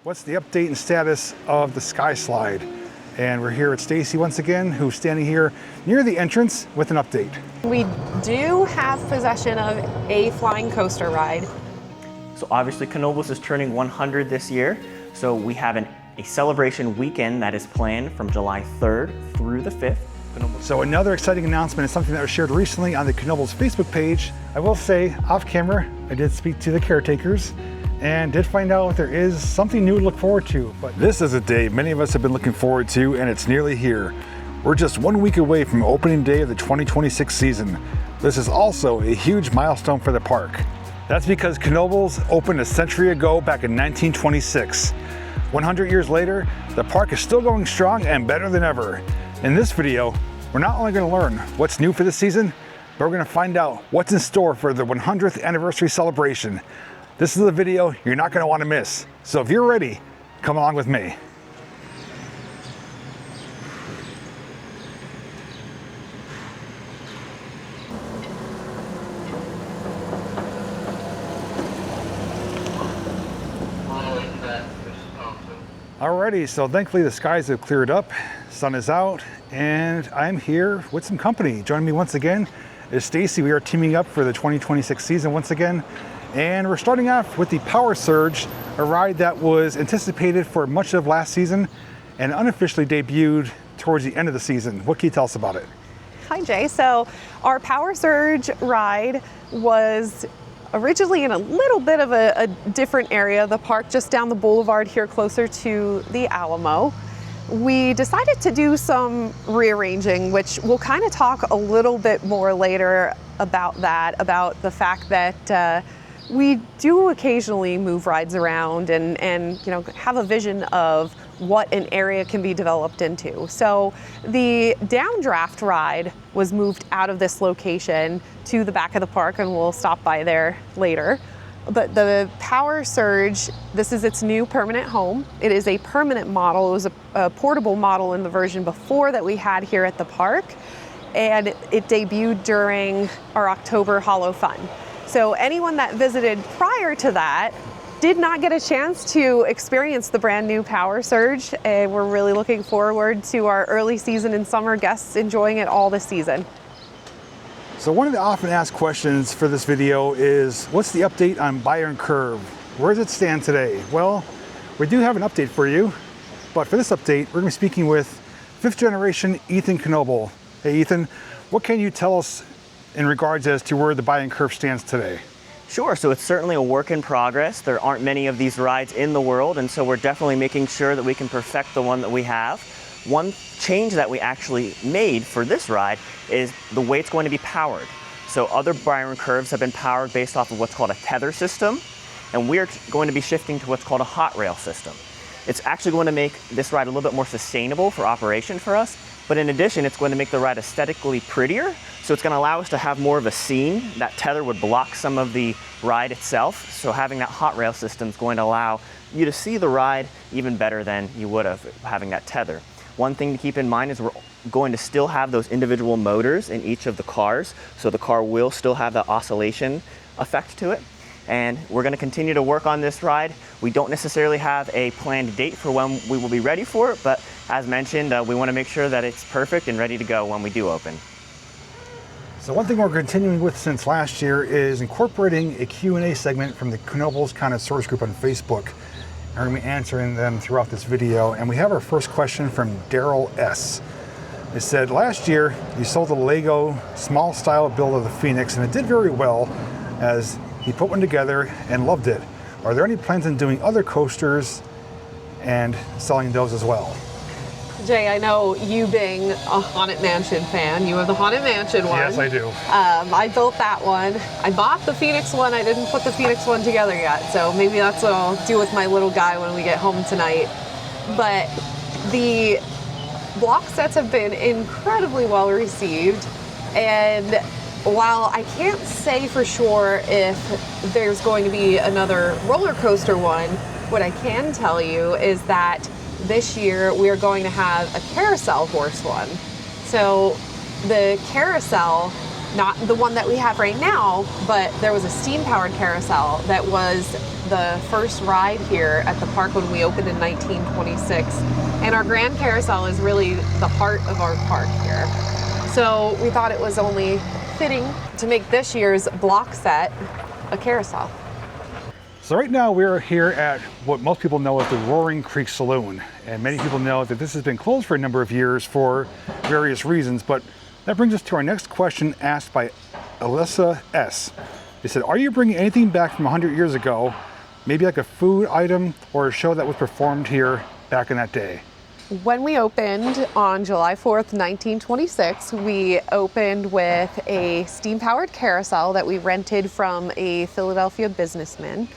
What's the update and status of the Sky Slide? And we're here with Stacy once again, who's standing here near the entrance with an update. We do have possession of a flying coaster ride. So obviously Knoebels is turning 100 this year, so we have a celebration weekend that is planned from July 3rd through the 5th. So another exciting announcement is something that was shared recently on the Knoebels Facebook page. I will say, off camera, I did speak to the caretakers and did find out there is something new to look forward to. But this is a day many of us have been looking forward to, and it's nearly here. We're just 1 week away from opening day of the 2026 season. This is also a huge milestone for the park. That's because Knoebels opened a century ago back in 1926. 100 years later, the park is still going strong and better than ever. In this video, we're not only going to learn what's new for this season, but we're going to find out what's in store for the 100th anniversary celebration. This is a video you're not going to want to miss. So if you're ready, come along with me. Alrighty, so thankfully the skies have cleared up, sun is out, and I'm here with some company. Joining me once again is Stacy. We are teaming up for the 2026 season once again. And we're starting off with the Power Surge, a ride that was anticipated for much of last season and unofficially debuted towards the end of the season. What can you tell us about it? Hi Jay, so our Power Surge ride was originally in a little bit of a different area of the park, just down the boulevard here closer to the Alamo. We decided to do some rearranging, which we'll kind of talk a little bit more later about that, about the fact that we do occasionally move rides around and you know, have a vision of what an area can be developed into. So the downdraft ride was moved out of this location to the back of the park, and we'll stop by there later. But the Power Surge, this is its new permanent home. It is a permanent model. It was a portable model in the version before that we had here at the park, and it debuted during our October Hollow Fun. So anyone that visited prior to that did not get a chance to experience the brand new Power Surge, and we're really looking forward to our early season and summer guests enjoying it all this season. So one of the often asked questions for this video is, what's the update on Bayern Curve? Where does it stand today? Well, we do have an update for you, but for this update, we're going to be speaking with 5th generation Ethan Knoebel. Hey Ethan, what can you tell us in regards as to where the Bayern Curve stands today? Sure, so it's certainly a work in progress. There aren't many of these rides in the world, and so we're definitely making sure that we can perfect the one that we have. One change that we actually made for this ride is the way it's going to be powered. So other Bayern Curves have been powered based off of what's called a tether system, and we're going to be shifting to what's called a hot rail system. It's actually going to make this ride a little bit more sustainable for operation for us, but in addition, it's going to make the ride aesthetically prettier. So it's going to allow us to have more of a scene. That tether would block some of the ride itself. So having that hot rail system is going to allow you to see the ride even better than you would have having that tether. One thing to keep in mind is we're going to still have those individual motors in each of the cars. So the car will still have that oscillation effect to it. And we're going to continue to work on this ride. We don't necessarily have a planned date for when we will be ready for it, but as mentioned, we want to make sure that it's perfect and ready to go when we do open. So one thing we're continuing with since last year is incorporating a Q&A segment from the Knoebels Connoisseurs group on Facebook. And we're going to be answering them throughout this video. And we have our first question from Daryl S. It said, last year you sold a Lego small style build of the Phoenix, and it did very well as he put one together and loved it. Are there any plans on doing other coasters and selling those as well? Jay, I know you being a Haunted Mansion fan, you have the Haunted Mansion one. Yes, I do. I built that one. I bought the Phoenix one. I didn't put the Phoenix one together yet, so maybe that's what I'll do with my little guy when we get home tonight. But the block sets have been incredibly well received, and while I can't say for sure if there's going to be another roller coaster one, what I can tell you is that this year we are going to have a Carousel horse one. So the Carousel, not the one that we have right now, but there was a steam-powered Carousel that was the first ride here at the park when we opened in 1926. And our Grand Carousel is really the heart of our park here. So we thought it was only fitting to make this year's block set a carousel. So right now we're here at what most people know as the Roaring Creek Saloon. And many people know that this has been closed for a number of years for various reasons. But that brings us to our next question asked by Alyssa S. They said, are you bringing anything back from 100 years ago? Maybe like a food item or a show that was performed here back in that day? When we opened on July 4th, 1926, we opened with a steam-powered carousel that we rented from a Philadelphia businessman.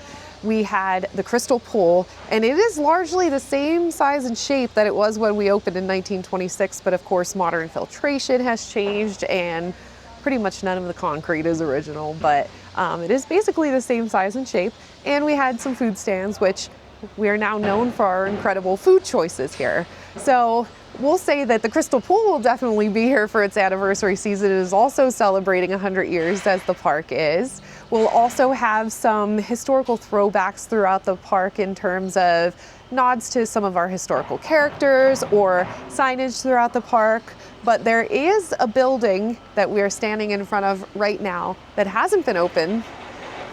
We had the crystal pool, and it is largely the same size and shape that it was when we opened in 1926, but of course modern filtration has changed and pretty much none of the concrete is original, but it is basically the same size and shape. And we had some food stands, which we are now known for our incredible food choices here. So we'll say that the crystal pool will definitely be here for its anniversary season. It is also celebrating 100 years as the park is. We'll also have some historical throwbacks throughout the park in terms of nods to some of our historical characters or signage throughout the park. But there is a building that we are standing in front of right now that hasn't been open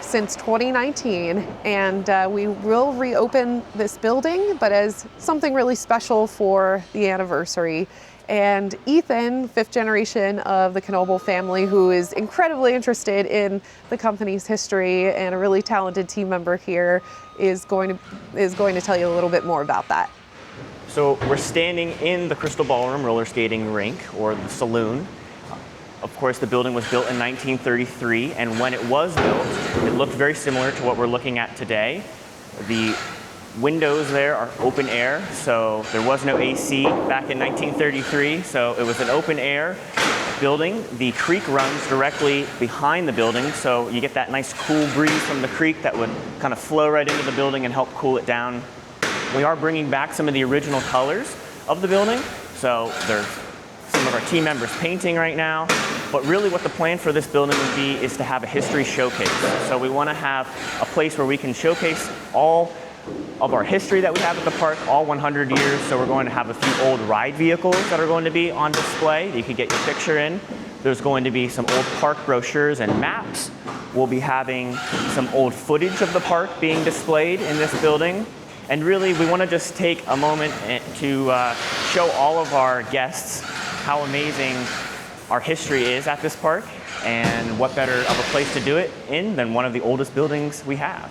since 2019, and we will reopen this building, but as something really special for the anniversary. And Ethan, 5th generation of the Knoebels family, who is incredibly interested in the company's history and a really talented team member here, is going to tell you a little bit more about that. So we're standing in the Crystal Ballroom roller skating rink, or the Saloon. Of course, the building was built in 1933, and when it was built, it looked very similar to what we're looking at today. The windows there are open air, so there was no AC back in 1933, so it was an open air building. The creek runs directly behind the building, so you get that nice cool breeze from the creek that would kind of flow right into the building and help cool it down. We are bringing back some of the original colors of the building, so there's some of our team members painting right now, but really what the plan for this building would be is to have a history showcase. So we want to have a place where we can showcase all of our history that we have at the park, all 100 years. So we're going to have a few old ride vehicles that are going to be on display that you could get your picture in. There's going to be some old park brochures and maps. We'll be having some old footage of the park being displayed in this building. And really, we want to just take a moment to show all of our guests how amazing our history is at this park, and what better of a place to do it in than one of the oldest buildings we have.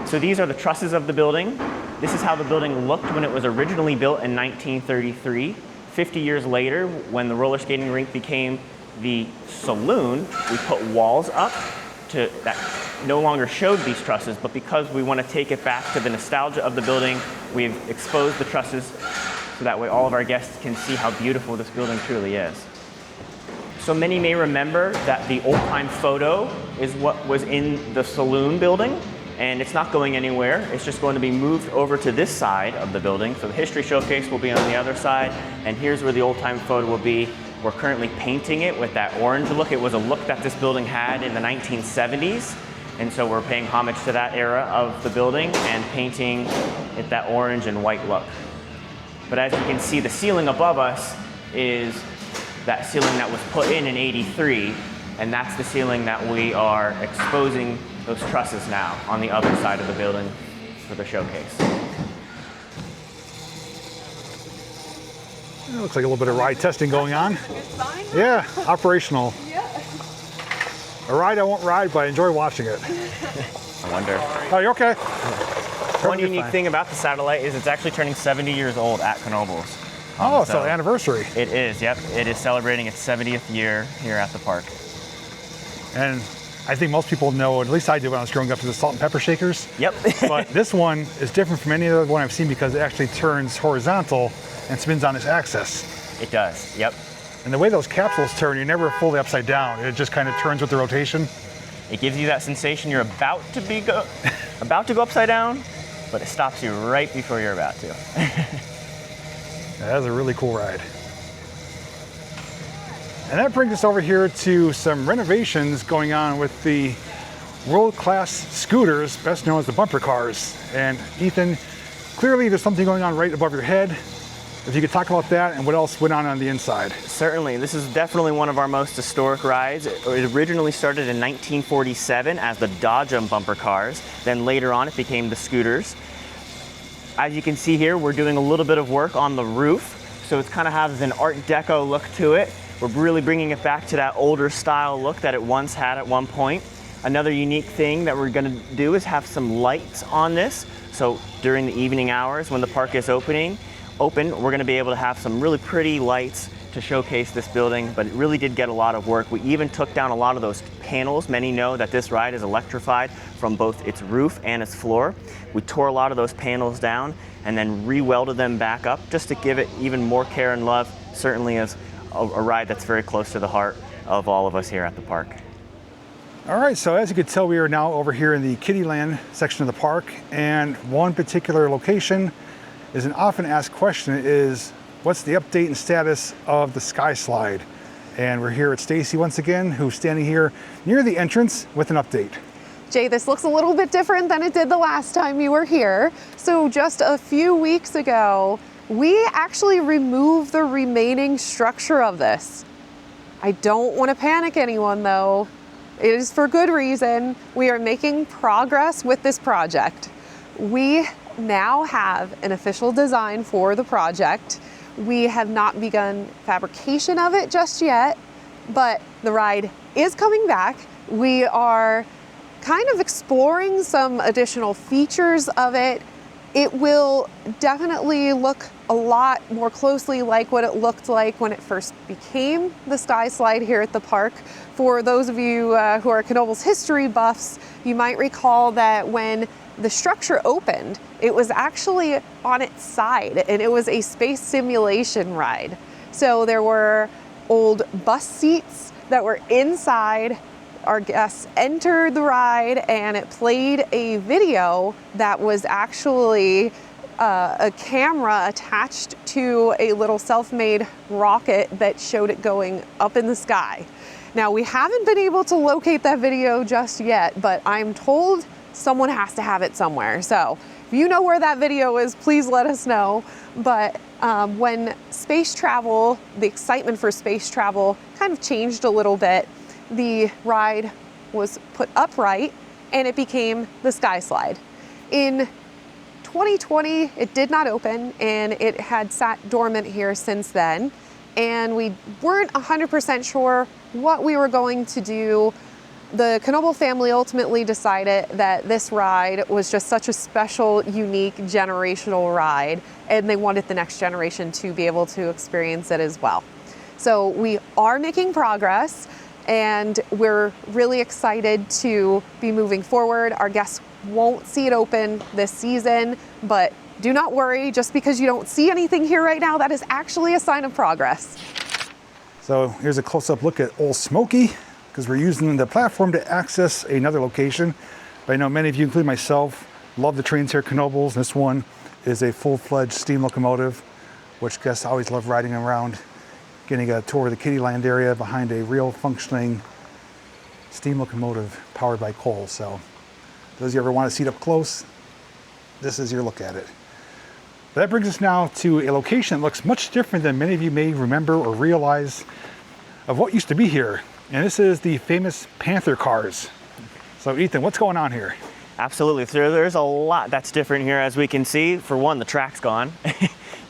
So these are the trusses of the building. This is how the building looked when it was originally built in 1933. 50 years later, when the roller skating rink became the Saloon, we put walls up that no longer showed these trusses, but because we want to take it back to the nostalgia of the building, we've exposed the trusses so that way all of our guests can see how beautiful this building truly is. So many may remember that the old-time photo is what was in the Saloon building, and it's not going anywhere. It's just going to be moved over to this side of the building. So the history showcase will be on the other side, and here's where the old-time photo will be. We're currently painting it with that orange look. It was a look that this building had in the 1970s, and so we're paying homage to that era of the building and painting it that orange and white look. But as you can see, the ceiling above us is that ceiling that was put in 83, and that's the ceiling that we are exposing those trusses now on the other side of the building for the showcase. It looks like a little bit of ride testing going on. Good sign. Yeah, operational. Yeah. A ride I won't ride, but I enjoy watching it. I wonder. Oh, you okay? One unique thing about the satellite is it's actually turning 70 years old at Knoebels. Oh, so anniversary. It is, yep. It is celebrating its 70th year here at the park. And I think most people know, at least I did when I was growing up, the salt and pepper shakers. Yep. But this one is different from any other one I've seen because it actually turns horizontal and spins on its axis. It does, yep. And the way those capsules turn, you're never fully upside down. It just kind of turns with the rotation. It gives you that sensation you're about to go upside down, but it stops you right before you're about to. That was a really cool ride. And that brings us over here to some renovations going on with the world-class scooters, best known as the bumper cars. And Ethan, clearly there's something going on right above your head. If you could talk about that and what else went on the inside. Certainly, this is definitely one of our most historic rides. It originally started in 1947 as the Dodge bumper cars. Then later on it became the scooters. As you can see here, we're doing a little bit of work on the roof. So it kind of has an Art Deco look to it. We're really bringing it back to that older style look that it once had at one point. Another unique thing that we're gonna do is have some lights on this. So during the evening hours when the park is open, we're gonna be able to have some really pretty lights to showcase this building, but it really did get a lot of work. We even took down a lot of those panels. Many know that this ride is electrified from both its roof and its floor. We tore a lot of those panels down and then re-welded them back up just to give it even more care and love, certainly as a ride that's very close to the heart of all of us here at the park. All right, so as you can tell, we are now over here in the Kiddieland section of the park, and one particular location is an often asked question is, what's the update and status of the Sky Slide? And we're here at Stacy once again, who's standing here near the entrance with an update. Jay, this looks a little bit different than it did the last time you were here. So just a few weeks ago, we actually removed the remaining structure of this. I don't want to panic anyone though. It is for good reason. We are making progress with this project. We now have an official design for the project. We have not begun fabrication of it just yet, but the ride is coming back. We are kind of exploring some additional features of it. It will definitely look a lot more closely like what it looked like when it first became the Sky Slide here at the park. For those of you who are Knoebels history buffs, you might recall that when the structure opened, it was actually on its side and it was a space simulation ride. So there were old bus seats that were inside. Our guests entered the ride and it played a video that was actually a camera attached to a little self-made rocket that showed it going up in the sky. Now, we haven't been able to locate that video just yet, but I'm told someone has to have it somewhere. So if you know where that video is, please let us know. But when space travel, the excitement for space travel kind of changed a little bit, the ride was put upright and it became the Sky Slide. In 2020, it did not open and it had sat dormant here since then. And we weren't 100% sure what we were going to do. The Knoebel family ultimately decided that this ride was just such a special, unique, generational ride, and they wanted the next generation to be able to experience it as well. So we are making progress, and we're really excited to be moving forward. Our guests won't see it open this season, but do not worry, just because you don't see anything here right now, that is actually a sign of progress. So here's a close-up look at Old Smoky, because we're using the platform to access another location. But I know many of you, including myself, love the trains here at Knoebels. This one is a full-fledged steam locomotive, which guests always love riding around, getting a tour of the Kiddieland area behind a real functioning steam locomotive powered by coal. So those of you ever want to see it up close, this is your look at it. That brings us now to a location that looks much different than many of you may remember or realize of what used to be here. And this is the famous Panther cars. So Ethan, what's going on here? Absolutely, there's a lot that's different here. As we can see, for one, the track's gone.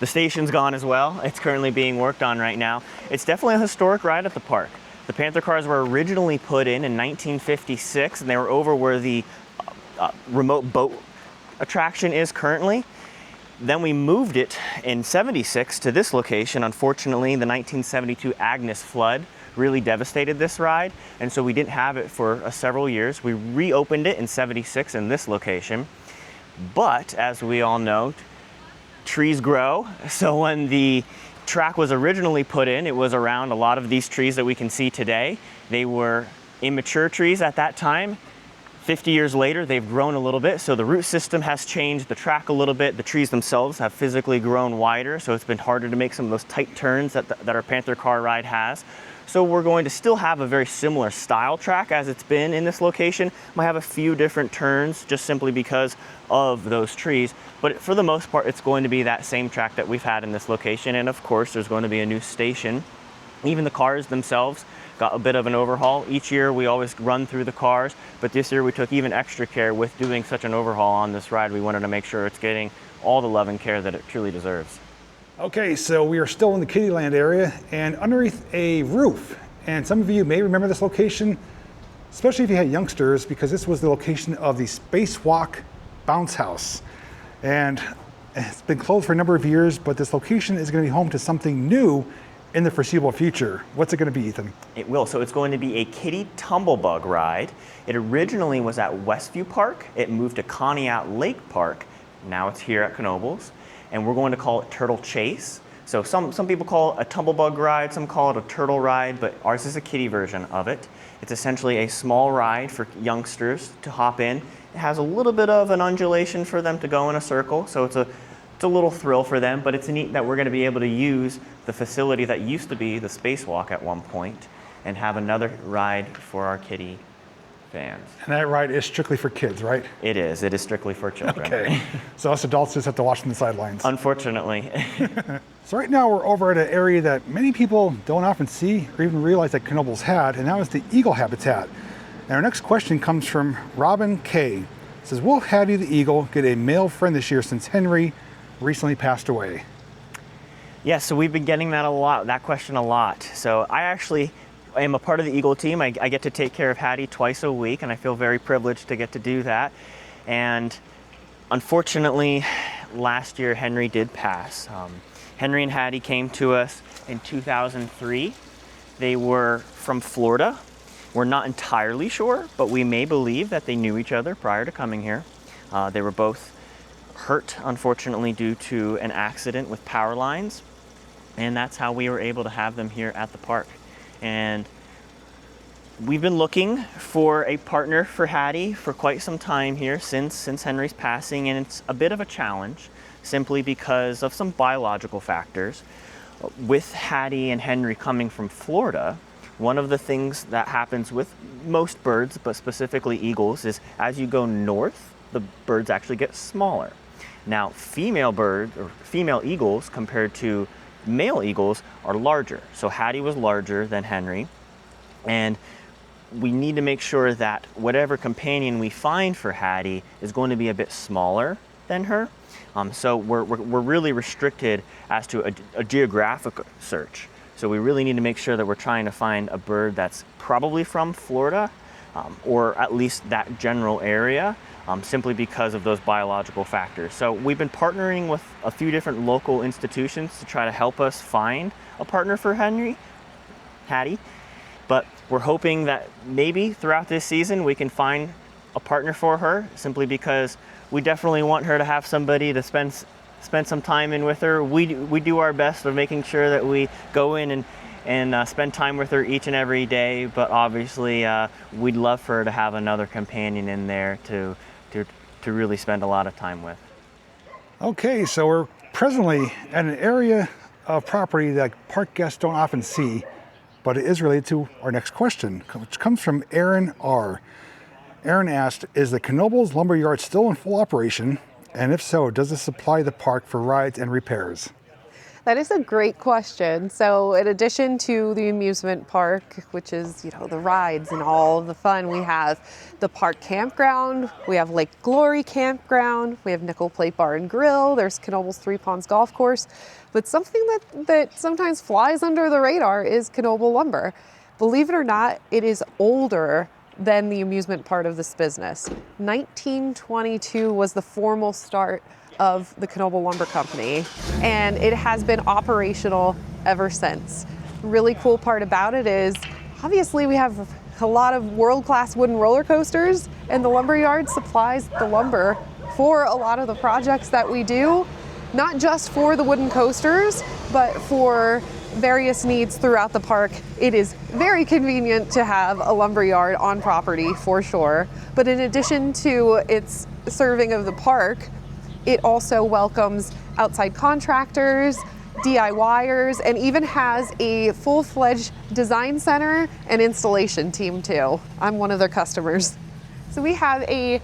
The station's gone as well. It's currently being worked on right now. It's definitely a historic ride at the park. The Panther cars were originally put in 1956, and they were over where the remote boat attraction is currently. Then we moved it in '76 to this location. Unfortunately, the 1972 Agnes flood really devastated this ride, and so we didn't have it for several years. We reopened it in '76 in this location. But as we all know, trees grow. So when the track was originally put in, it was around a lot of these trees that we can see today. They were immature trees at that time. 50 years later, they've grown a little bit, so the root system has changed the track a little bit. The trees themselves have physically grown wider, so it's been harder to make some of those tight turns that our Panther car ride has. So we're going to still have a very similar style track as it's been in this location. Might have a few different turns just simply because of those trees, but for the most part, it's going to be that same track that we've had in this location. And of course, there's going to be a new station. Even the cars themselves got a bit of an overhaul. Each year we always run through the cars, but this year we took even extra care with doing such an overhaul on this ride. We wanted to make sure it's getting all the love and care that it truly deserves. Okay, so we are still in the Kittyland area and underneath a roof. And some of you may remember this location, especially if you had youngsters, because this was the location of the Spacewalk Bounce House. And it's been closed for a number of years, but this location is going to be home to something new in the foreseeable future. What's it going to be, Ethan? It will. So it's going to be a kiddie tumblebug ride. It originally was at Westview Park. It moved to Conneaut Lake Park. Now it's here at Knoebels. And we're going to call it Turtle Chase. So some people call it a tumblebug ride, some call it a turtle ride, but ours is a kiddie version of it. It's essentially a small ride for youngsters to hop in. It has a little bit of an undulation for them to go in a circle, so it's a little thrill for them, but it's neat that we're going to be able to use the facility that used to be the Spacewalk at one point and have another ride for our kiddie fans. And that ride is strictly for kids, right? It is strictly for children. Okay, so us adults just have to watch from the sidelines. Unfortunately. So right now we're over at an area that many people don't often see or even realize that Knoebels had, and that was the eagle habitat. And our next question comes from Robin K. It says, will Hattie the eagle get a male friend this year since Henry recently passed away? Yeah, so we've been getting that question a lot. So I actually am a part of the Eagle team. I get to take care of Hattie twice a week, and I feel very privileged to get to do that. And unfortunately, last year Henry did pass. Henry and Hattie came to us in 2003. They were from Florida. We're not entirely sure, but we may believe that they knew each other prior to coming here. They were both hurt, unfortunately, due to an accident with power lines. And that's how we were able to have them here at the park. And we've been looking for a partner for Hattie for quite some time here since Henry's passing, and it's a bit of a challenge simply because of some biological factors. With Hattie and Henry coming from Florida, one of the things that happens with most birds, but specifically eagles, is as you go north, the birds actually get smaller. Now, female eagles compared to male eagles are larger. So Hattie was larger than Henry, and we need to make sure that whatever companion we find for Hattie is going to be a bit smaller than her. So we're really restricted as to a geographic search. So we really need to make sure that we're trying to find a bird that's probably from Florida, or at least that general area, simply because of those biological factors. So we've been partnering with a few different local institutions to try to help us find a partner for Hattie, but we're hoping that maybe throughout this season we can find a partner for her, simply because we definitely want her to have somebody to spend some time in with her. We do our best of making sure that we go in and spend time with her each and every day, but obviously we'd love for her to have another companion in there to really spend a lot of time with. Okay, so we're presently at an area of property that park guests don't often see, but it is related to our next question, which comes from Aaron R. Aaron asked, is the Knoebels Lumber Yard still in full operation? And if so, does it supply the park for rides and repairs? That is a great question. So in addition to the amusement park, which is, the rides and all of the fun, we have the park campground, we have Lake Glory campground, we have Nickel Plate Bar and Grill, there's Knoebels Three Ponds Golf Course. But something that sometimes flies under the radar is Knoebels Lumber. Believe it or not, it is older than the amusement part of this business. 1922 was the formal start of the Knoebels Lumber Company, and it has been operational ever since. Really cool part about it is, obviously we have a lot of world-class wooden roller coasters, and the lumberyard supplies the lumber for a lot of the projects that we do, not just for the wooden coasters, but for various needs throughout the park. It is very convenient to have a lumberyard on property for sure, but in addition to its serving of the park, it also welcomes outside contractors DIYers, and even has a full-fledged design center and installation team too. I'm one of their customers. So we have a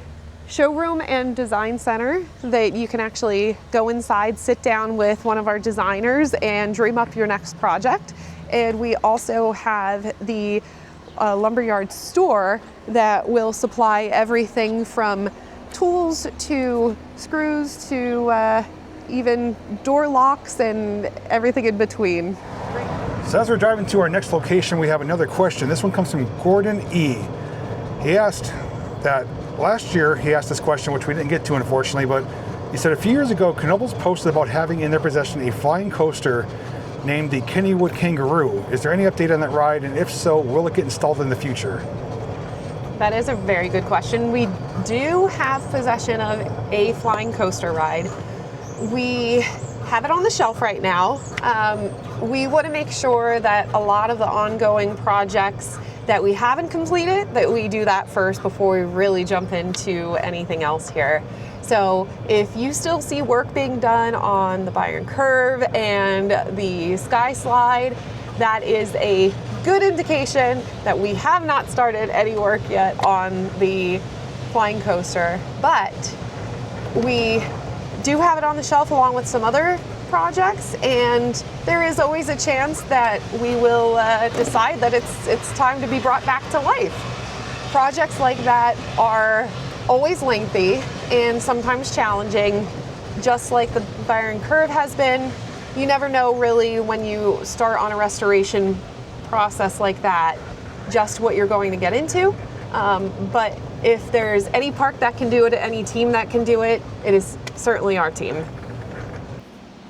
showroom and design center that you can actually go inside, sit down with one of our designers and dream up your next project. And we also have the lumberyard store that will supply everything from tools to screws to even door locks and everything in between. So as we're driving to our next location, we have another question. This one comes from Gordon E. He asked that last year, he asked this question, which we didn't get to unfortunately, but he said a few years ago, Knoebels posted about having in their possession a flying coaster named the Kennywood Kangaroo. Is there any update on that ride? And if so, will it get installed in the future? That is a very good question. We do have possession of a flying coaster ride. We have it on the shelf right now. We want to make sure that a lot of the ongoing projects that we haven't completed, that we do that first before we really jump into anything else here. So if you still see work being done on the Bayern Curve and the Sky Slide, that is a good indication that we have not started any work yet on the flying coaster. But we do have it on the shelf along with some other projects, and there is always a chance that we will decide that it's time to be brought back to life. Projects like that are always lengthy and sometimes challenging, just like the Bayern Curve has been. You never know really when you start on a restoration process like that just what you're going to get into. But if there's any park that can do it, any team that can do it, it is certainly our team.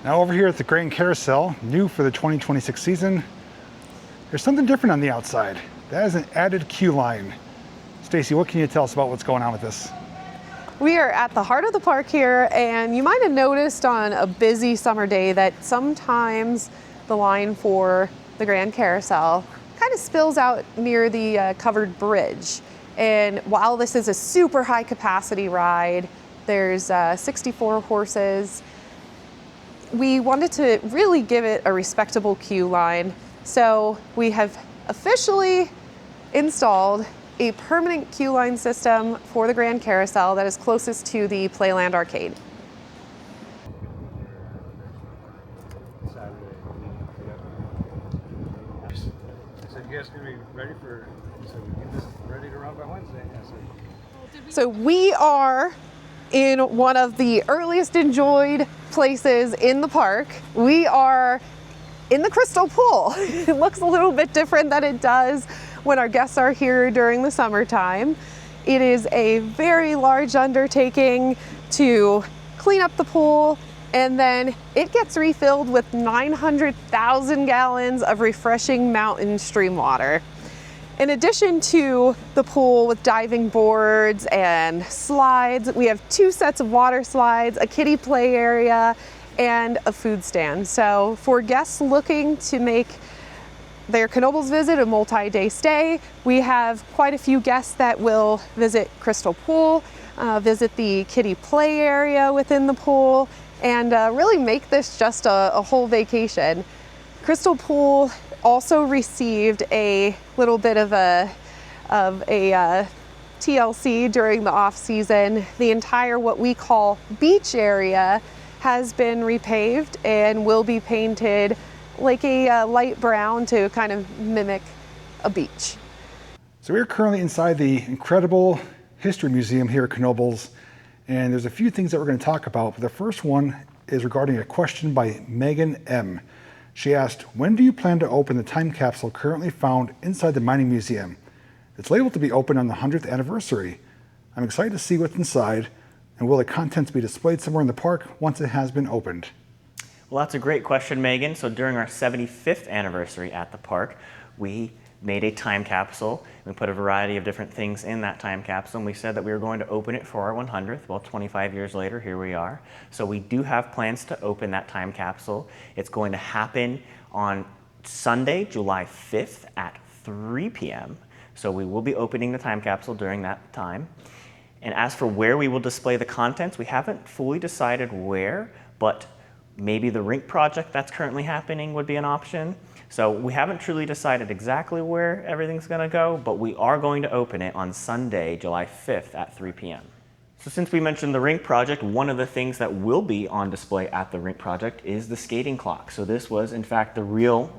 Now over here at the Grand Carousel, new for the 2026 season, there's something different on the outside. That is an added queue line. Stacy, what can you tell us about what's going on with this? We are at the heart of the park here, and you might have noticed on a busy summer day that sometimes the line for the Grand Carousel kind of spills out near the covered bridge. And while this is a super high capacity ride, there's 64 horses, we wanted to really give it a respectable queue line. So we have officially installed a permanent queue line system for the Grand Carousel that is closest to the Playland Arcade. Said you guys gonna be ready for, so we get this ready to run by Wednesday. So we are in one of the earliest enjoyed places in the park. We are in the crystal pool. It looks a little bit different than it does when our guests are here during the summertime. It is a very large undertaking to clean up the pool, and then it gets refilled with 900,000 gallons of refreshing mountain stream water. In addition to the pool with diving boards and slides, we have 2 sets of water slides, a kiddie play area, and a food stand. So for guests looking to make their Knoebels visit a multi-day stay, we have quite a few guests that will visit Crystal Pool, visit the kiddie play area within the pool, and really make this just a whole vacation. Crystal Pool also received a little bit of a TLC during the off season. The entire what we call beach area has been repaved and will be painted like a light brown to kind of mimic a beach. So we're currently inside the incredible History Museum here at Knoebels, and there's a few things that we're going to talk about. But the first one is regarding a question by Megan M. She asked, when do you plan to open the time capsule currently found inside the Mining Museum? It's labeled to be open on the 100th anniversary. I'm excited to see what's inside, and will the contents be displayed somewhere in the park once it has been opened? Well, that's a great question, Megan. So during our 75th anniversary at the park, we made a time capsule. We put a variety of different things in that time capsule, and we said that we were going to open it for our 100th. Well, 25 years later, here we are. So we do have plans to open that time capsule. It's going to happen on Sunday, July 5th at 3 p.m. So we will be opening the time capsule during that time. And as for where we will display the contents, we haven't fully decided where, but Maybe the rink project that's currently happening would be an option. So we haven't truly decided exactly where everything's going to go, but we are going to open it on Sunday, July 5th at 3 p.m. So since we mentioned the rink project, one of the things that will be on display at the rink project is the skating clock. So this was in fact the real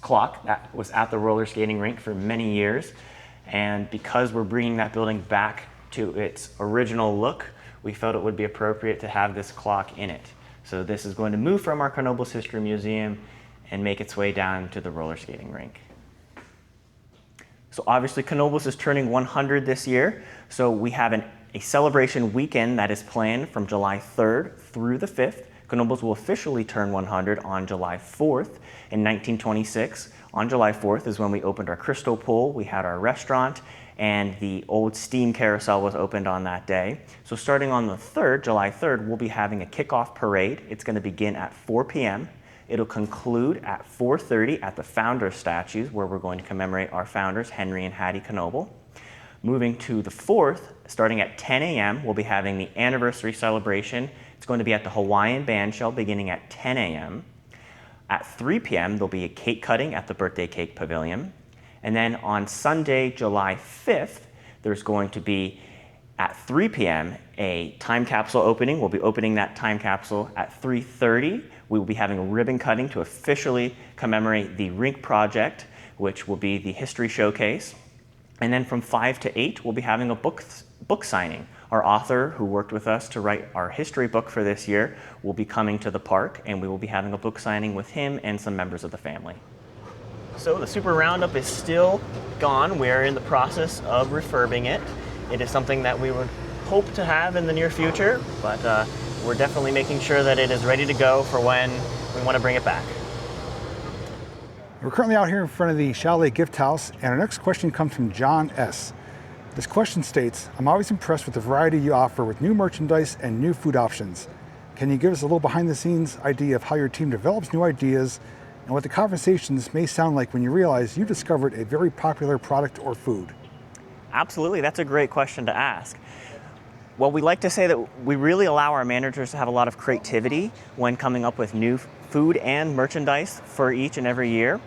clock that was at the roller skating rink for many years. And because we're bringing that building back to its original look, we felt it would be appropriate to have this clock in it. So this is going to move from our Knoebels History Museum and make its way down to the roller skating rink. So obviously Knoebels is turning 100 this year, so we have a celebration weekend that is planned from July 3rd through the 5th. Knoebels will officially turn 100 on July 4th in 1926. On July 4th is when we opened our crystal pool, we had our restaurant, and the old steam carousel was opened on that day. So starting on the 3rd, July 3rd, we'll be having a kickoff parade. It's going to begin at 4 p.m. It'll conclude at 4:30 at the Founders Statues, where we're going to commemorate our founders, Henry and Hattie Knoebel. Moving to the 4th, starting at 10 a.m., we'll be having the anniversary celebration. It's going to be at the Hawaiian Bandshell beginning at 10 a.m. At 3 p.m., there'll be a cake cutting at the Birthday Cake Pavilion. And then on Sunday, July 5th, there's going to be, at 3 p.m., a time capsule opening. We'll be opening that time capsule at 3:30. We will be having a ribbon cutting to officially commemorate the rink project, which will be the history showcase. And then from 5 to 8, we'll be having a book signing. Our author, who worked with us to write our history book for this year, will be coming to the park, and we will be having a book signing with him and some members of the family. So the Super Roundup is still gone. We're in the process of refurbing it. It is something that we would hope to have in the near future, but we're definitely making sure that it is ready to go for when we want to bring it back. We're currently out here in front of the Chalet Gift House, and our next question comes from John S. This question states, I'm always impressed with the variety you offer with new merchandise and new food options. Can you give us a little behind the scenes idea of how your team develops new ideas and what the conversations may sound like when you realize you discovered a very popular product or food? Absolutely, that's a great question to ask. Well, we like to say that we really allow our managers to have a lot of creativity when coming up with new food and merchandise for each and every year.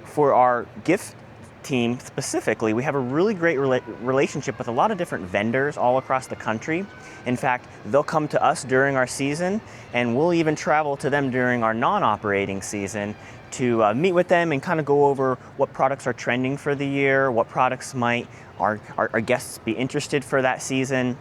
For our gift team specifically, we have a really great relationship with a lot of different vendors all across the country. In fact, they'll come to us during our season, and we'll even travel to them during our non-operating season to meet with them and kind of go over what products are trending for the year, what products might our guests be interested for that season.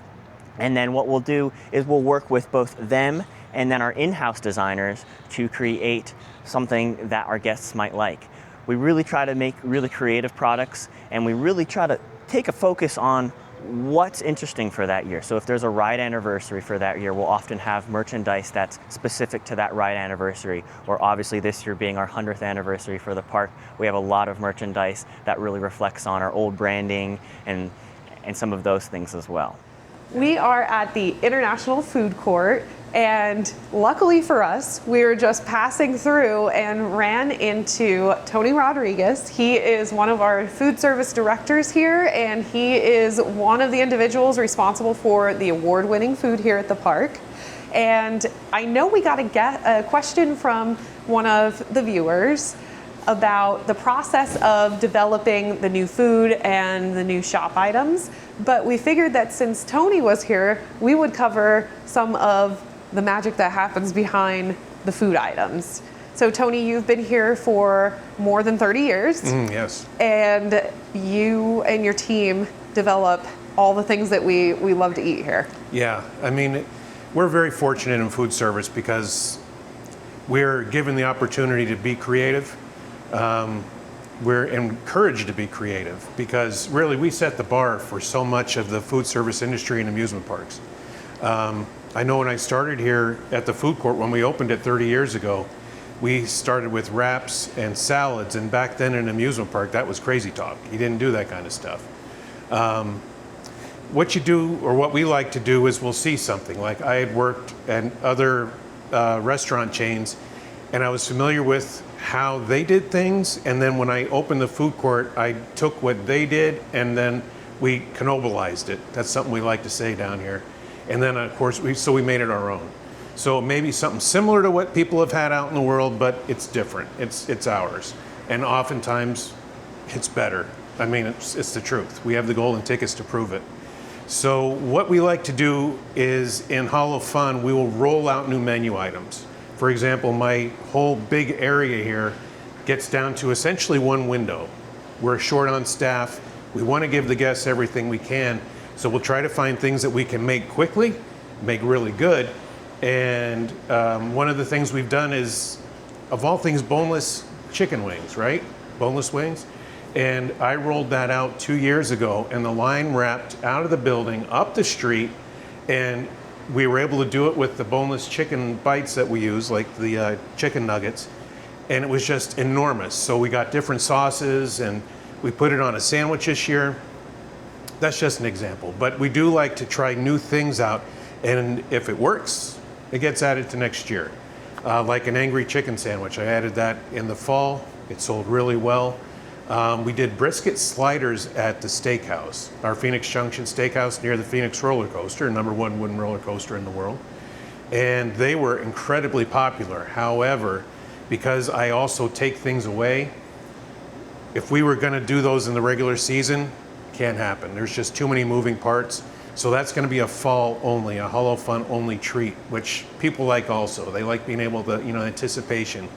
And then what we'll do is we'll work with both them and then our in-house designers to create something that our guests might like. We really try to make really creative products, and we really try to take a focus on what's interesting for that year. So if there's a ride anniversary for that year, we'll often have merchandise that's specific to that ride anniversary. Or obviously this year being our 100th anniversary for the park, we have a lot of merchandise that really reflects on our old branding and some of those things as well. We are at the International Food Court, and luckily for us, we were just passing through and ran into Tony Rodriguez. He is one of our food service directors here, and he is one of the individuals responsible for the award-winning food here at the park. And I know we got a question from one of the viewers about the process of developing the new food and the new shop items, but we figured that since Tony was here, we would cover some of the magic that happens behind the food items. So Tony, you've been here for more than 30 years. Yes. And you and your team develop all the things that we love to eat here. Yeah, I mean, we're very fortunate in food service because we're given the opportunity to be creative. We're encouraged to be creative because really we set the bar for so much of the food service industry and amusement parks. I know when I started here at the food court, when we opened it 30 years ago, we started with wraps and salads, and back then in an amusement park, that was crazy talk. You didn't do that kind of stuff. What you do, or what we like to do, is we'll see something. Like I had worked at other restaurant chains, and I was familiar with how they did things, and then when I opened the food court, I took what they did and then we Knoebelized it. That's something we like to say down here. And then of course we made it our own. So maybe something similar to what people have had out in the world, but it's different. It's ours. And oftentimes it's better. I mean, it's the truth. We have the golden tickets to prove it. So what we like to do is in Hollow Fun, we will roll out new menu items. For example, my whole big area here gets down to essentially one window. We're short on staff. We want to give the guests everything we can. So we'll try to find things that we can make quickly, make really good. And one of the things we've done is, of all things, boneless chicken wings, right? Boneless wings. And I rolled that out 2 years ago, and the line wrapped out of the building, up the street, and we were able to do it with the boneless chicken bites that we use, like the chicken nuggets, and it was just enormous. So we got different sauces, and we put it on a sandwich this year. That's just an example, but we do like to try new things out, and if it works, it gets added to next year. Like an angry chicken sandwich, I added that in the fall. It sold really well. We did brisket sliders at the steakhouse, our Phoenix Junction Steakhouse near the Phoenix roller coaster, #1 wooden roller coaster in the world. And they were incredibly popular. However, because I also take things away, if we were gonna do those in the regular season, can't happen. There's just too many moving parts. So that's gonna be a fall only, a Hollow Fun only treat, which people like also. They like being able to, anticipation.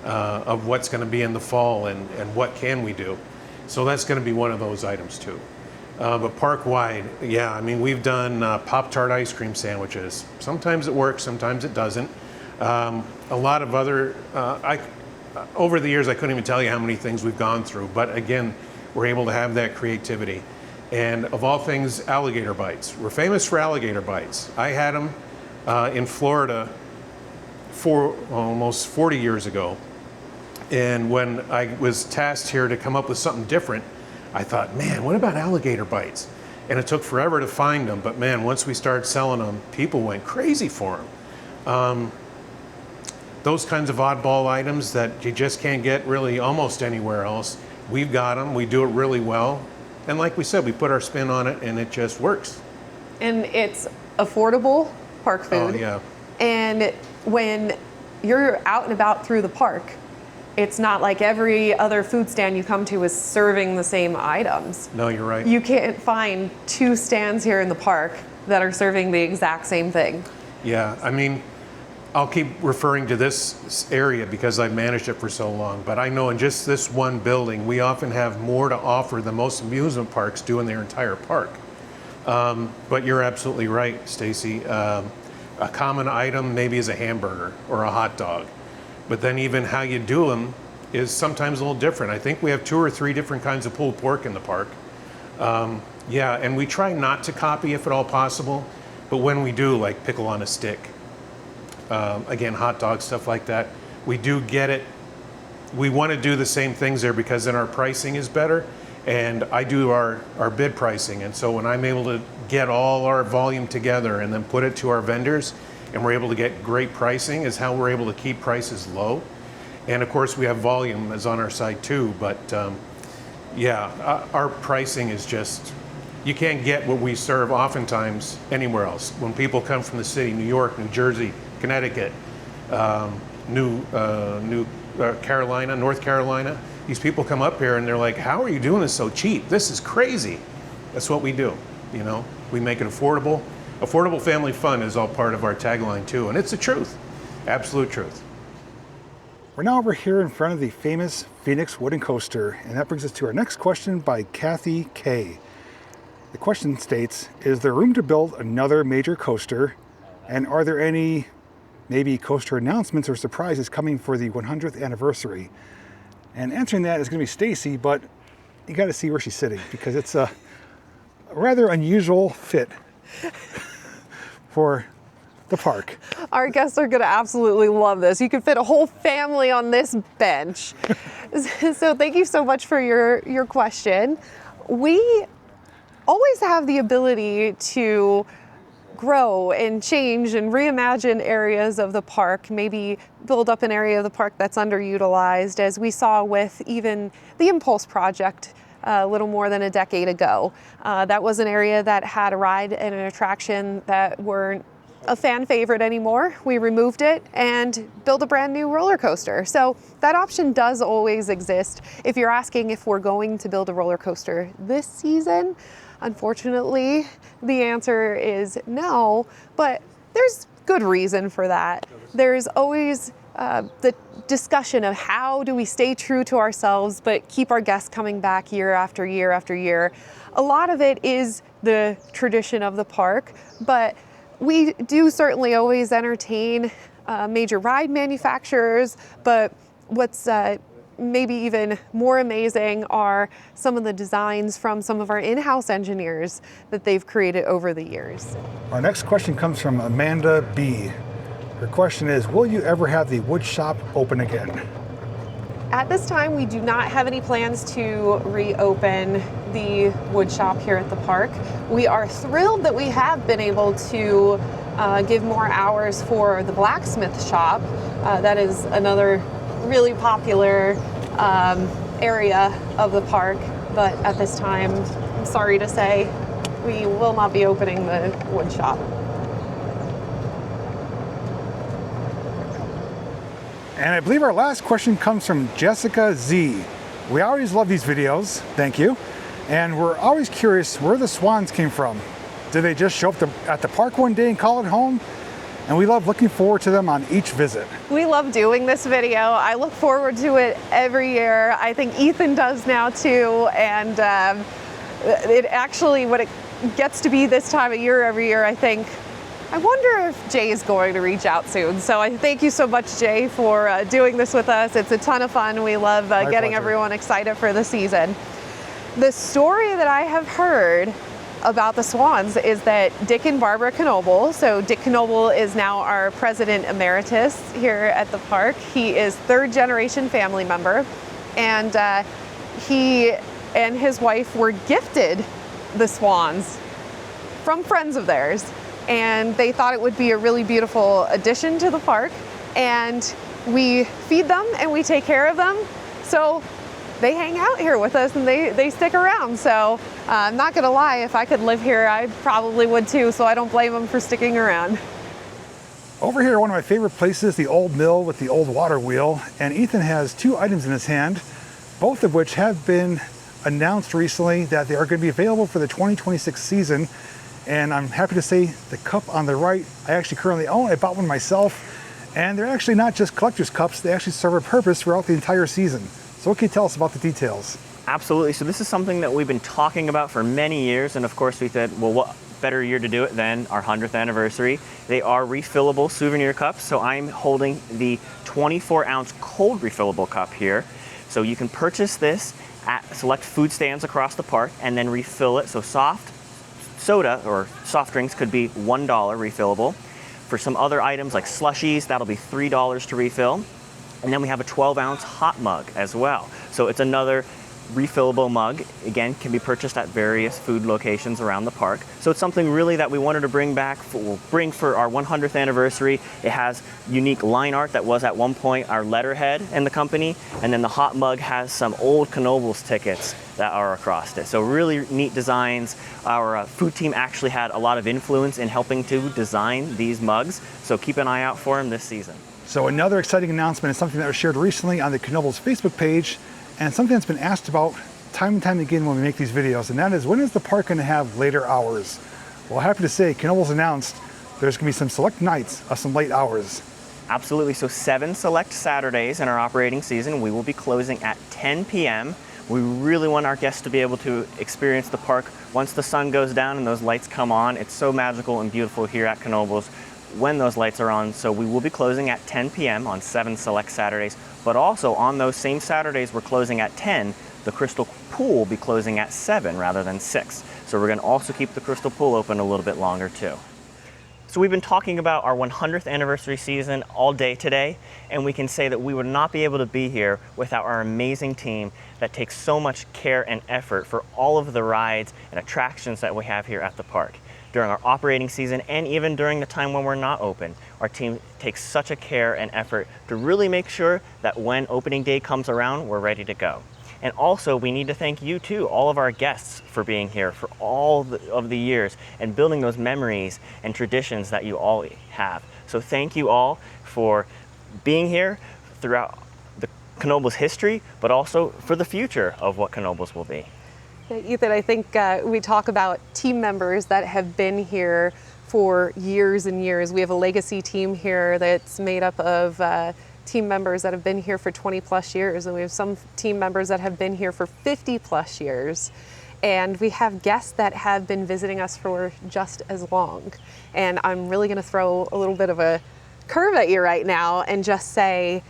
Of what's going to be in the fall and what can we do. So that's going to be one of those items too. But park-wide, yeah, I mean, we've done Pop-Tart ice cream sandwiches. Sometimes it works, sometimes it doesn't. A lot of other, over the years, I couldn't even tell you how many things we've gone through, but again, we're able to have that creativity. And of all things, alligator bites. We're famous for alligator bites. I had them in Florida for almost 40 years ago. And when I was tasked here to come up with something different, I thought, man, what about alligator bites? And it took forever to find them, but man, once we started selling them, people went crazy for them. Those kinds of oddball items that you just can't get really almost anywhere else, we've got them, we do it really well. And like we said, we put our spin on it and it just works. And it's affordable park food. Oh, yeah. And when you're out and about through the park, it's not like every other food stand you come to is serving the same items. No, you're right. You can't find 2 stands here in the park that are serving the exact same thing. Yeah, I mean, I'll keep referring to this area because I've managed it for so long, but I know in just this one building, we often have more to offer than most amusement parks do in their entire park. But you're absolutely right, Stacy. A common item maybe is a hamburger or a hot dog. But then even how you do them is sometimes a little different. I think we have 2 or 3 different kinds of pulled pork in the park. Yeah, and we try not to copy if at all possible, but when we do, like pickle on a stick, again, hot dog, stuff like that, we do get it. We want to do the same things there because then our pricing is better, and I do our bid pricing, and so when I'm able to get all our volume together and then put it to our vendors, and we're able to get great pricing, is how we're able to keep prices low. And of course we have volume as on our side too, but yeah, our pricing is just, you can't get what we serve oftentimes anywhere else. When people come from the city, New York, New Jersey, Connecticut, North Carolina, these people come up here and they're like, how are you doing this so cheap? This is crazy. That's what we do, we make it affordable. Affordable family fun is all part of our tagline too, and it's the truth, absolute truth. We're now over here in front of the famous Phoenix wooden coaster, and that brings us to our next question by Kathy K. The question states, is there room to build another major coaster, and are there any maybe coaster announcements or surprises coming for the 100th anniversary? And answering that is going to be Stacy, but you got to see where she's sitting because it's a rather unusual fit for the park. Our guests are going to absolutely love this. You could fit a whole family on this bench. So thank you so much for your question. We always have the ability to grow and change and reimagine areas of the park, maybe build up an area of the park that's underutilized, as we saw with even the Impulse project a little more than a decade ago. That was an area that had a ride and an attraction that were a fan favorite anymore. We removed it and built a brand new roller coaster. So that option does always exist. If you're asking if we're going to build a roller coaster this season, unfortunately, the answer is no, but there's good reason for that. There's always the discussion of how do we stay true to ourselves but keep our guests coming back year after year after year. A lot of it is the tradition of the park, but we do certainly always entertain major ride manufacturers, but what's maybe even more amazing are some of the designs from some of our in-house engineers that they've created over the years. Our next question comes from Amanda B. Her question is, will you ever have the wood shop open again? At this time, we do not have any plans to reopen the wood shop here at the park. We are thrilled that we have been able to give more hours for the blacksmith shop. That is another really popular area of the park, but at this time, I'm sorry to say, we will not be opening the wood shop. And I believe our last question comes from Jessica Z. We always love these videos, thank you. And we're always curious where the swans came from. Did they just show up at the park one day and call it home? And we love looking forward to them on each visit. We love doing this video. I look forward to it every year. I think Ethan does now too. And it actually, when it gets to be this time of year every year, I wonder if Jay is going to reach out soon. So I thank you so much, Jay, for doing this with us. It's a ton of fun. We love getting pleasure. everyone excited for the season. The story that I have heard about the swans is that Dick and Barbara Knoebel, so Dick Knoebel is now our president emeritus here at the park. He is third generation family member, and he and his wife were gifted the swans from friends of theirs. And they thought it would be a really beautiful addition to the park. And we feed them and we take care of them. So they hang out here with us and they stick around. So I'm not gonna lie, if I could live here, I probably would too. So I don't blame them for sticking around. Over here, one of my favorite places, the old mill with the old water wheel. And Ethan has two items in his hand, both of which have been announced recently that they are going to be available for the 2026 season. And I'm happy to say the cup on the right, I actually currently own. I bought one myself. And they're actually not just collector's cups, they actually serve a purpose throughout the entire season. So what can you tell us about the details? Absolutely. So this is something that we've been talking about for many years. And of course we said, well, what better year to do it than our 100th anniversary. They are refillable souvenir cups. So I'm holding the 24-ounce cold refillable cup here. So you can purchase this at select food stands across the park and then refill it. So soft soda or soft drinks could be $1 refillable. For some other items like slushies, that'll be $3 to refill. And then we have a 12-ounce hot mug as well. So it's another refillable mug. Again, can be purchased at various food locations around the park. So it's something really that we wanted to bring back, bring for our 100th anniversary. It has unique line art that was at one point our letterhead in the company. And then the hot mug has some old Knoebels tickets that are across it. So really neat designs. Our food team actually had a lot of influence in helping to design these mugs. So keep an eye out for them this season. So another exciting announcement is something that was shared recently on the Knoebels Facebook page, and something that's been asked about time and time again when we make these videos, and that is, when is the park going to have later hours? Well, happy to say Knoebels announced there's going to be some select nights of some late hours. Absolutely. So 7 select Saturdays in our operating season, we will be closing at 10 p.m. We really want our guests to be able to experience the park once the sun goes down and those lights come on. It's so magical and beautiful here at Knoebels when those lights are on. So we will be closing at 10 p.m. on 7 select Saturdays, but also on those same Saturdays we're closing at 10. The Crystal Pool will be closing at 7 rather than 6. So we're going to also keep the Crystal Pool open a little bit longer too. So we've been talking about our 100th anniversary season all day today, and we can say that we would not be able to be here without our amazing team that takes so much care and effort for all of the rides and attractions that we have here at the park. During our operating season and even during the time when we're not open, our team takes such a care and effort to really make sure that when opening day comes around, we're ready to go. And also, we need to thank you too, all of our guests, for being here for all of the years and building those memories and traditions that you all have. So thank you all for being here throughout the Knoebels history, but also for the future of what Knoebels will be. Ethan, I think we talk about team members that have been here for years and years. We have a legacy team here that's made up of team members that have been here for 20 plus years, and we have some team members that have been here for 50 plus years. And we have guests that have been visiting us for just as long. And I'm really gonna throw a little bit of a curve at you right now and just say,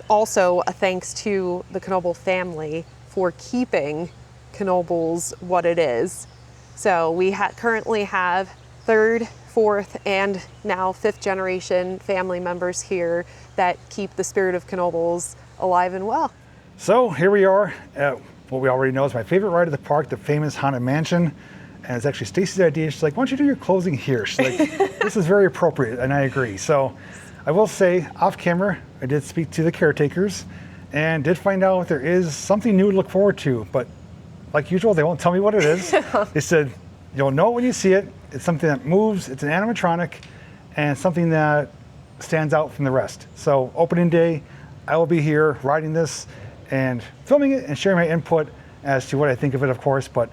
also a thanks to the Knoebel family for keeping Knoebels what it is. So we currently have third, fourth, and now fifth generation family members here that keep the spirit of Knoebels alive and well. So here we are at what we already know is my favorite ride of the park, the famous Haunted Mansion. And it's actually Stacy's idea. She's like, why don't you do your closing here? She's like, this is very appropriate, and I agree. So I will say, off camera, I did speak to the caretakers and did find out there is something new to look forward to, but like usual, they won't tell me what it is. They said, you'll know it when you see it. It's something that moves, it's an animatronic, and something that stands out from the rest. So opening day, I will be here riding this and filming it and sharing my input as to what I think of it, of course, but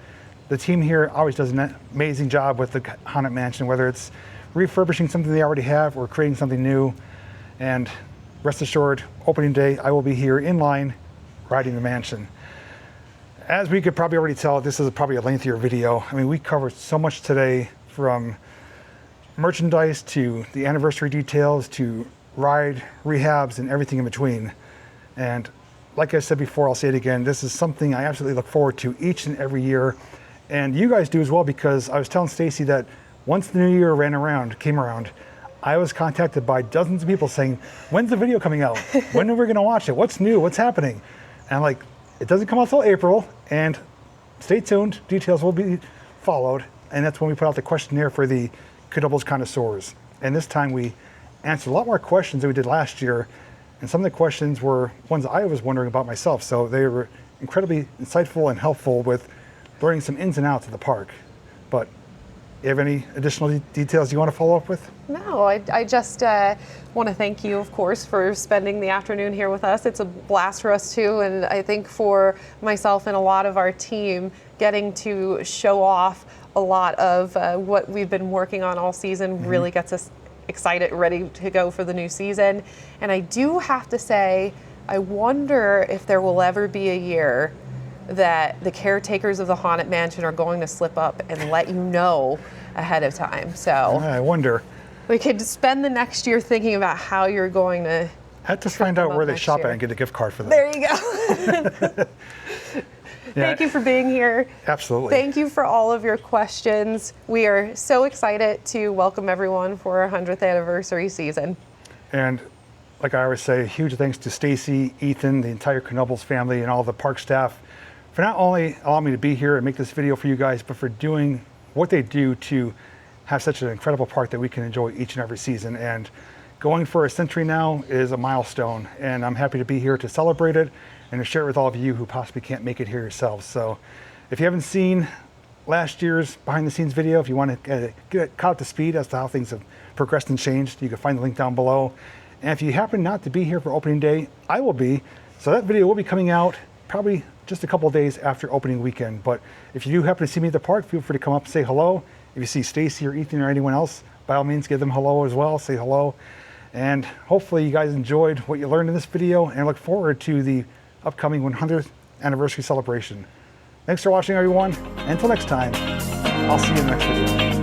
the team here always does an amazing job with the Haunted Mansion, whether it's refurbishing something they already have or creating something new. And rest assured, opening day, I will be here in line riding the mansion. As we could probably already tell, this is probably a lengthier video. I mean, we covered so much today, from merchandise to the anniversary details to ride rehabs and everything in between. And like I said before, I'll say it again, this is something I absolutely look forward to each and every year. And you guys do as well, because I was telling Stacy that once the new year came around, I was contacted by dozens of people saying, when's the video coming out? When are we gonna watch it? What's new? What's happening? And I'm like, it doesn't come out till April, and stay tuned, details will be followed. And that's when we put out the questionnaire for the Knoebels connoisseurs. And this time we answered a lot more questions than we did last year. And some of the questions were ones I was wondering about myself. So they were incredibly insightful and helpful with learning some ins and outs of the park. But you have any additional details you want to follow up with? No, I just want to thank you, of course, for spending the afternoon here with us. It's a blast for us too, and I think for myself and a lot of our team, getting to show off a lot of what we've been working on all season really gets us excited, ready to go for the new season. And I do have to say, I wonder if there will ever be a year that the caretakers of the Haunted Mansion are going to slip up and let you know ahead of time. So I wonder. We could spend the next year thinking about how you're going to. I have to find out where they shop at and get a gift card for them. There you go. Thank you for being here. Absolutely. Thank you for all of your questions. We are so excited to welcome everyone for our 100th anniversary season. And like I always say, huge thanks to Stacy, Ethan, the entire Knoebels family, and all the park staff for not only allowing me to be here and make this video for you guys, but for doing what they do to have such an incredible park that we can enjoy each and every season. And going for a century now is a milestone, and I'm happy to be here to celebrate it and to share it with all of you who possibly can't make it here yourselves. So if you haven't seen last year's behind the scenes video, if you want to get caught up to speed as to how things have progressed and changed, you can find the link down below. And if you happen not to be here for opening day, I will be. So that video will be coming out probably just a couple of days after opening weekend. But if you do happen to see me at the park, feel free to come up and say hello. If you see Stacy or Ethan or anyone else, by all means, give them hello as well, say hello. And hopefully you guys enjoyed what you learned in this video, and I look forward to the upcoming 100th anniversary celebration. Thanks for watching, everyone. Until next time, I'll see you in the next video.